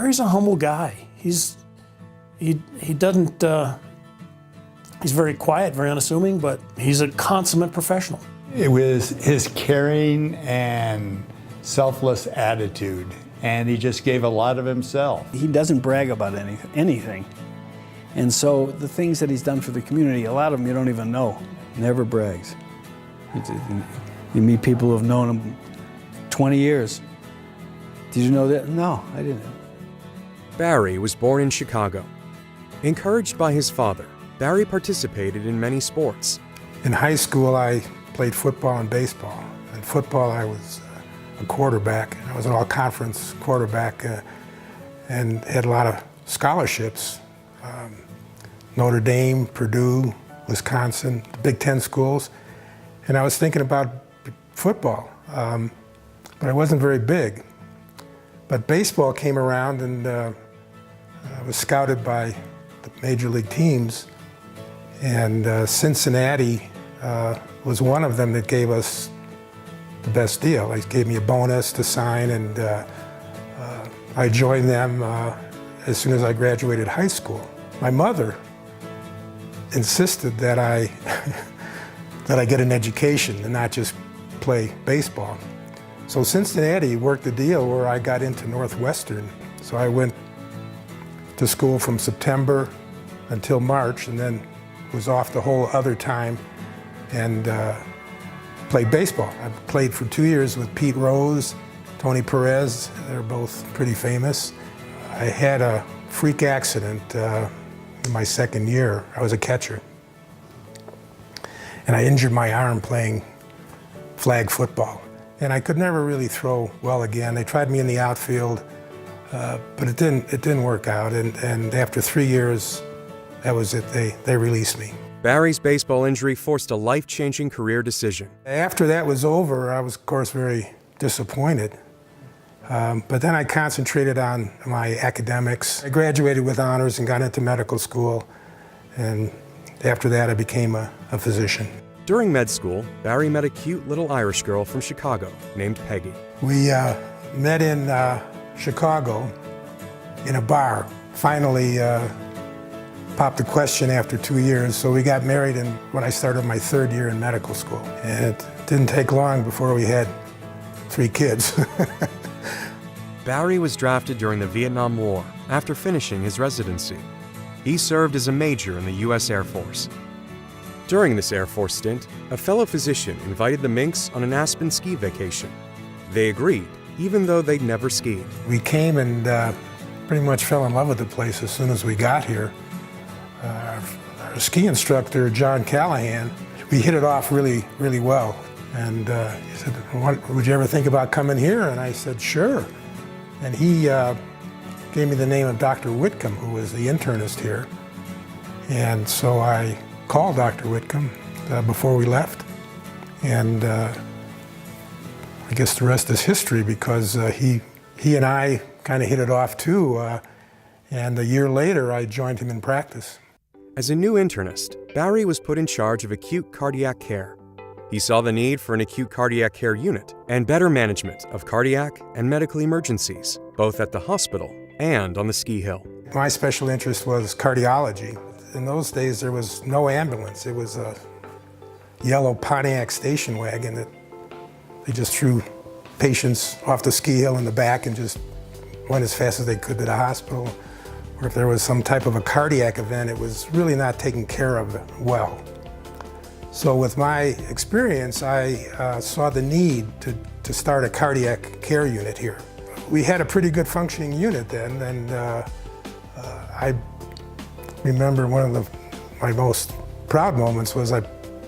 Barry's a humble guy. He doesn't, he's very quiet, very unassuming, but he's a consummate professional. It was his caring and selfless attitude, and he just gave a lot of himself. He doesn't brag about anything. And so the things that he's done for the community, a lot of them you don't even know. Never brags. You meet people who have known him 20 years. Did you know that? No, I didn't. Barry was born in Chicago. Encouraged by his father, Barry participated in many sports. In high school, I played football and baseball. In football, I was a quarterback. I was an all-conference quarterback and had a lot of scholarships. Notre Dame, Purdue, Wisconsin, the Big Ten schools. And I was thinking about football, but I wasn't very big. But baseball came around, and I was scouted by the major league teams, and Cincinnati was one of them that gave us the best deal. They gave me a bonus to sign, and I joined them as soon as I graduated high school. My mother insisted that I get an education and not just play baseball. So Cincinnati worked a deal where I got into Northwestern. So I went to school from September until March, and then was off the whole other time and played baseball. I played for 2 years with Pete Rose, Tony Perez. They're both pretty famous. I had a freak accident in my second year. I was a catcher. And I injured my arm playing flag football. And I could never really throw well again. They tried me in the outfield, but it didn't work out. And after 3 years, that was it. They released me. Barry's baseball injury forced a life-changing career decision. After that was over, I was, of course, very disappointed. But then I concentrated on my academics. I graduated with honors and got into medical school. And after that, I became a physician. During med school, Barry met a cute little Irish girl from Chicago named Peggy. We met in Chicago in a bar. Finally popped the question after 2 years, so we got married when I started my third year in medical school. And it didn't take long before we had 3 kids. Barry was drafted during the Vietnam War after finishing his residency. He served as a major in the U.S. Air Force. During this Air Force stint, a fellow physician invited the Minks on an Aspen ski vacation. They agreed, even though they'd never skied. We came and pretty much fell in love with the place as soon as we got here. Our ski instructor, John Callahan, we hit it off really, really well. And he said, would you ever think about coming here? And I said, sure. And he gave me the name of Dr. Whitcomb, who was the internist here. And so I called Dr. Whitcomb before we left. And I guess the rest is history, because he and I kind of hit it off too. And a year later, I joined him in practice. As a new internist, Barry was put in charge of acute cardiac care. He saw the need for an acute cardiac care unit and better management of cardiac and medical emergencies, both at the hospital and on the ski hill. My special interest was cardiology. In those days, there was no ambulance. It was a yellow Pontiac station wagon that they just threw patients off the ski hill in the back and just went as fast as they could to the hospital. Or if there was some type of a cardiac event, it was really not taken care of well. So with my experience, I saw the need to start a cardiac care unit here. We had a pretty good functioning unit then, and I remember one of my most proud moments was I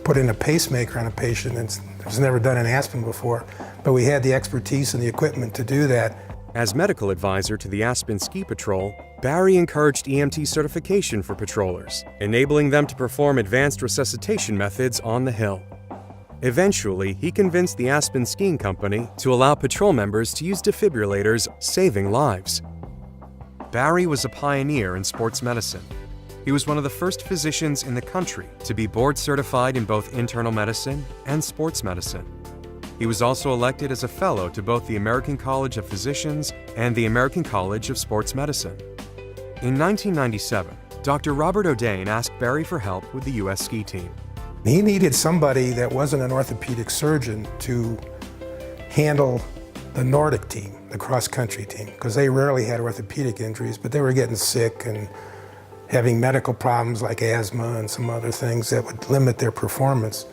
put in a pacemaker on a patient, and it was never done in Aspen before, but we had the expertise and the equipment to do that. As medical advisor to the Aspen Ski Patrol, Barry encouraged EMT certification for patrollers, enabling them to perform advanced resuscitation methods on the hill. Eventually, he convinced the Aspen Skiing Company to allow patrol members to use defibrillators, saving lives. Barry was a pioneer in sports medicine. He was one of the first physicians in the country to be board certified in both internal medicine and sports medicine. He was also elected as a fellow to both the American College of Physicians and the American College of Sports Medicine. In 1997, Dr. Robert O'Dane asked Barry for help with the U.S. ski team. He needed somebody that wasn't an orthopedic surgeon to handle the Nordic team, the cross-country team, because they rarely had orthopedic injuries, but they were getting sick and having medical problems like asthma and some other things that would limit their performance.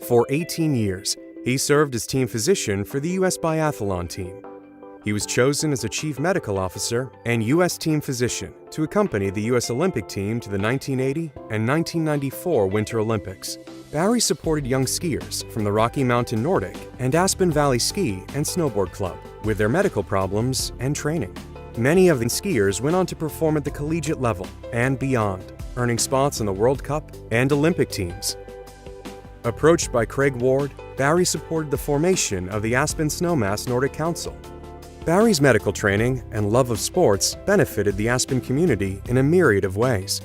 For 18 years, he served as team physician for the U.S. biathlon team. He was chosen as a chief medical officer and U.S. team physician to accompany the U.S. Olympic team to the 1980 and 1994 Winter Olympics. Barry supported young skiers from the Rocky Mountain Nordic and Aspen Valley Ski and Snowboard Club with their medical problems and training. Many of the skiers went on to perform at the collegiate level and beyond, earning spots on the World Cup and Olympic teams. Approached by Craig Ward, Barry supported the formation of the Aspen Snowmass Nordic Council. Barry's medical training and love of sports benefited the Aspen community in a myriad of ways.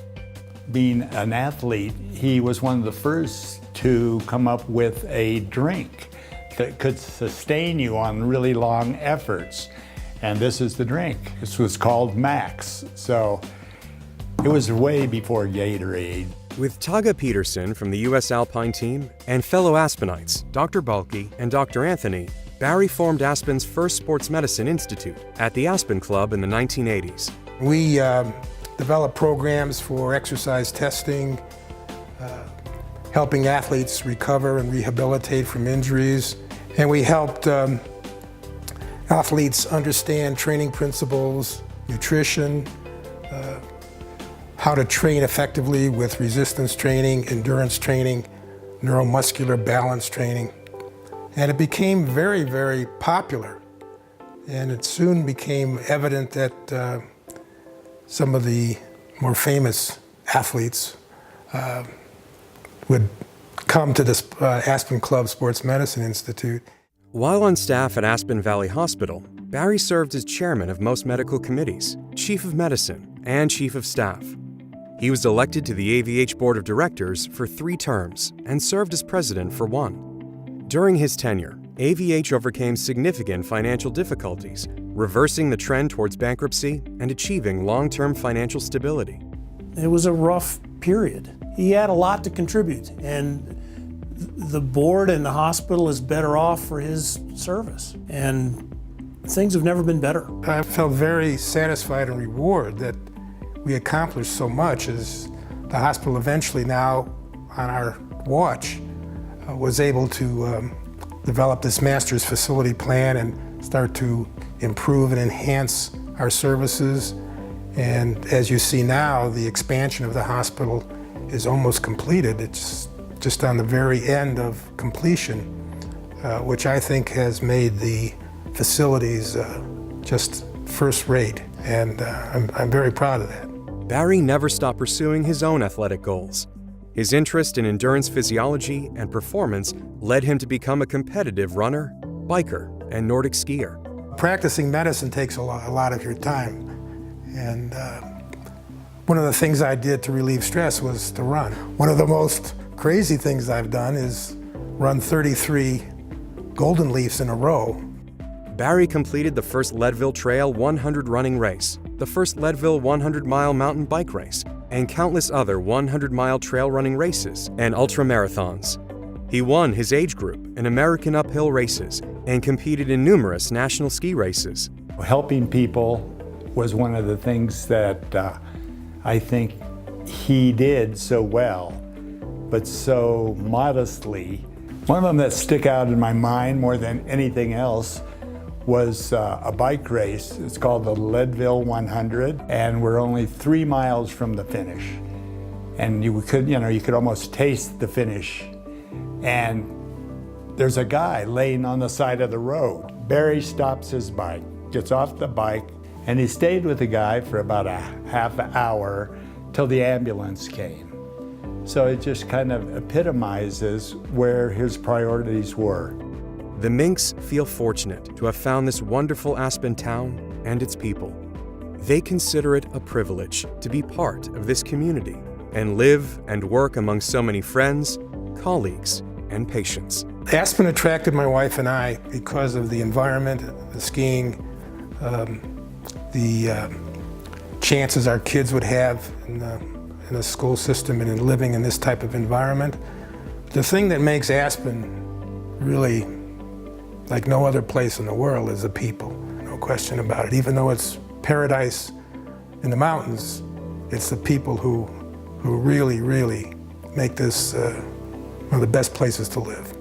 Being an athlete, he was one of the first to come up with a drink that could sustain you on really long efforts. And this is the drink. This was called Max. So it was way before Gatorade. With Taga Peterson from the U.S. Alpine team and fellow Aspenites, Dr. Balke and Dr. Anthony, Barry formed Aspen's first sports medicine institute at the Aspen Club in the 1980s. We developed programs for exercise testing, helping athletes recover and rehabilitate from injuries, and we helped athletes understand training principles, nutrition, how to train effectively with resistance training, endurance training, neuromuscular balance training. And it became very, very popular. And it soon became evident that some of the more famous athletes would come to this Aspen Club Sports Medicine Institute. While on staff at Aspen Valley Hospital, Barry served as chairman of most medical committees, chief of medicine, and chief of staff. He was elected to the AVH Board of Directors for 3 terms and served as president for 1. During his tenure, AVH overcame significant financial difficulties, reversing the trend towards bankruptcy and achieving long-term financial stability. It was a rough period. He had a lot to contribute, and the board and the hospital is better off for his service. And things have never been better. I felt very satisfied and rewarded that we accomplished so much as the hospital eventually now, on our watch, was able to develop this master's facility plan and start to improve and enhance our services. And as you see now, the expansion of the hospital is almost completed. It's just on the very end of completion, which I think has made the facilities just first rate. And I'm very proud of that. Barry never stopped pursuing his own athletic goals. His interest in endurance physiology and performance led him to become a competitive runner, biker, and Nordic skier. Practicing medicine takes a lot of your time. And one of the things I did to relieve stress was to run. One of the most crazy things I've done is run 33 Golden Leafs in a row. Barry completed the first Leadville Trail 100 running race, the first Leadville 100-mile mountain bike race, and countless other 100-mile trail running races and ultramarathons. He won his age group in American uphill races and competed in numerous national ski races. Helping people was one of the things that I think he did so well, but so modestly. One of them that stick out in my mind more than anything else was a bike race. It's called the Leadville 100, and we're only 3 miles from the finish. And you could almost taste the finish. And there's a guy laying on the side of the road. Barry stops his bike, gets off the bike, and he stayed with the guy for about a half hour till the ambulance came. So it just kind of epitomizes where his priorities were. The Minks feel fortunate to have found this wonderful Aspen town and its people. They consider it a privilege to be part of this community and live and work among so many friends, colleagues, and patients. Aspen attracted my wife and I because of the environment, the skiing, the chances our kids would have in the school system and in living in this type of environment. The thing that makes Aspen really like no other place in the world is the people, no question about it. Even though it's paradise in the mountains, it's the people who really, really make this one of the best places to live.